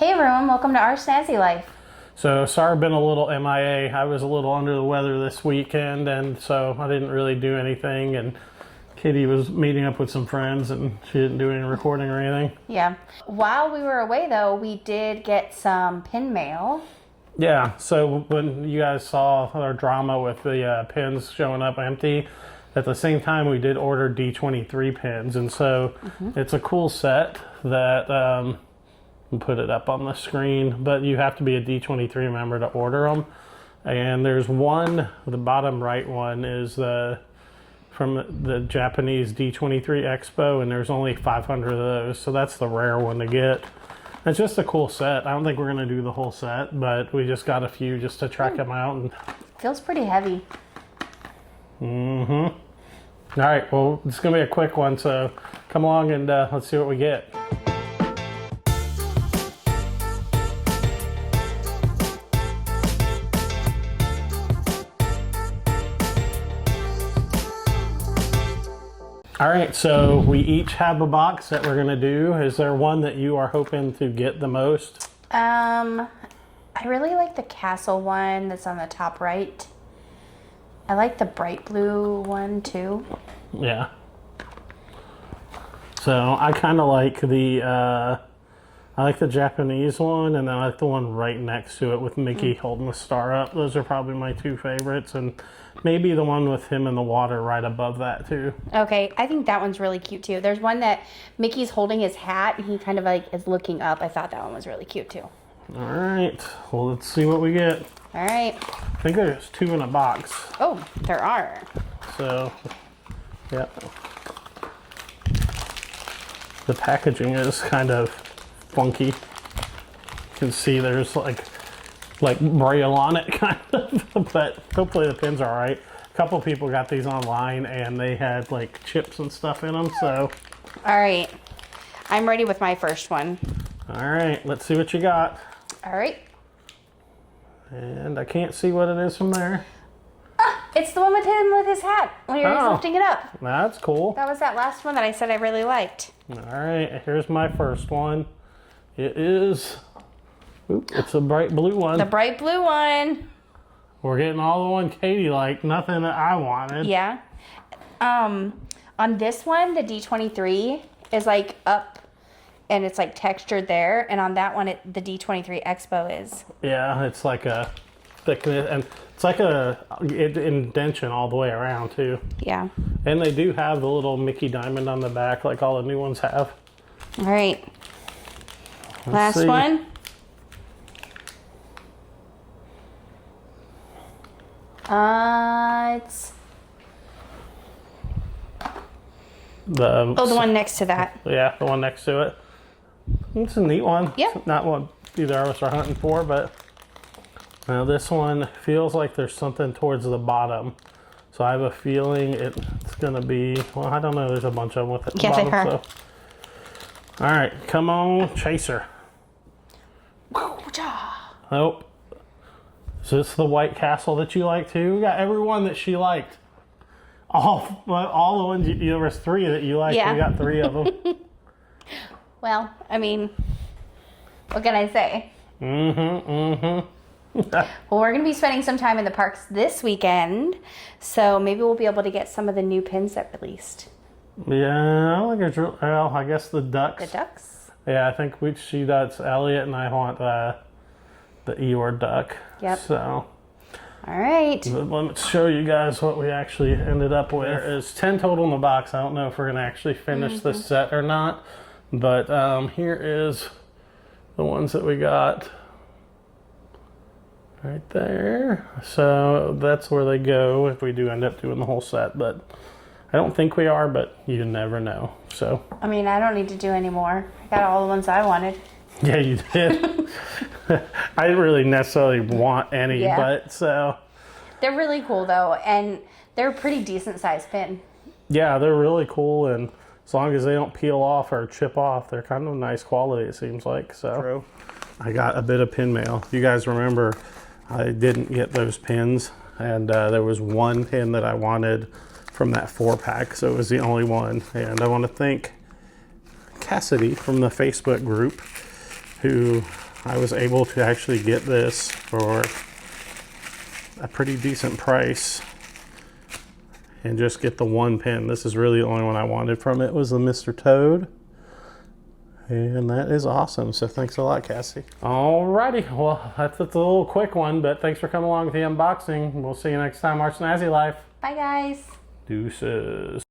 Hey everyone, welcome to Our Snazzy Life. So sorry I've been a little MIA. I was a little under the weather this weekend, and so I didn't really do anything, and Kitty was meeting up with some friends and she didn't do any recording or anything. Yeah. While we were away though, we did get some pin mail. Yeah, so when you guys saw our drama with the pins showing up empty, at the same time we did order D23 pins, and so it's a cool set that we'll put it up on the screen, but you have to be a D23 member to order them. And there's one, the bottom right one is from the Japanese D23 Expo, and there's only 500 of those, so that's the rare one to get. It's just a cool set. I don't think we're going to do the whole set, but we just got a few just to track them out. And feels pretty heavy. All right, well, it's going to be a quick one, so come along and let's see what we get. All right, so we each have a box that we're gonna do. Is there one that you are hoping to get the most? I really like the castle one that's on the top right. I like the bright blue one too. Yeah. So I kind of like the Japanese one, and then I like the one right next to it with Mickey holding the star up. Those are probably my two favorites, and maybe the one with him in the water right above that too. Okay, I think that one's really cute too. There's one that Mickey's holding his hat and he kind of like is looking up. I thought that one was really cute too. All right, well, let's see what we get. All right. I think there's two in a box. Oh, there are. So, yeah. The packaging is kind of funky. You can see there's like braille on it kind of, but hopefully the pins are all right. A couple people got these online and they had like chips and stuff in them, so. All right, I'm ready with my first one. All right, let's see what you got. All right. And I can't see what it is from there. It's the one with him with his hat when he was lifting it up. That's cool. That was that last one that I said I really liked. All right, here's my first one. It is, it's a bright blue one. The bright blue one. We're getting all the one Katie liked, nothing that I wanted. Yeah. On this one, the D23 is like up and it's like textured there. And on that one, the D23 Expo is. Yeah, it's like a thickness, and it's like a indentation all the way around too. Yeah. And they do have the little Mickey diamond on the back like all the new ones have. All right. Let's see. Last one. It's the one next to that. Yeah, the one next to it. It's a neat one. Yeah. It's not what either of us are hunting for, but now this one feels like there's something towards the bottom. So I have a feeling it's gonna be, well, I don't know, there's a bunch of them with it at the bottom. So. All right, come on, Chaser. Nope. Is this the White Castle that you like too? We got every one that she liked. All the ones, there was three that you liked. Yeah. We got three of them. Well, I mean, what can I say? Well, we're going to be spending some time in the parks this weekend, so maybe we'll be able to get some of the new pins that released. Yeah, I don't think it's well, I guess the ducks. The ducks? Yeah, I think that's Elliot, and I want the Eeyore duck. Yep. So. All right. Let's show you guys what we actually ended up with. There is 10 total in the box. I don't know if we're going to actually finish this set or not, but here is the ones that we got. Right there. So that's where they go if we do end up doing the whole set, but I don't think we are, but you never know. So I mean, I don't need to do any more. I got all the ones I wanted. Yeah, you did. I didn't really necessarily want any, but so. They're really cool though, and they're a pretty decent sized pin. Yeah, they're really cool, and as long as they don't peel off or chip off, they're kind of nice quality, it seems like. So true. I got a bit of pin mail. You guys remember I didn't get those pins, and there was one pin that I wanted from that 4-pack, so it was the only one. And I want to thank Cassidy from the Facebook group who I was able to actually get this for a pretty decent price and just get the one pin. This is really the only one I wanted from it, was the Mr. Toad. And that is awesome. So thanks a lot, Cassie. Alrighty, well, that's a little quick one, but thanks for coming along with the unboxing. We'll see you next time. Our Snazzy Life. Bye, guys. Deuces.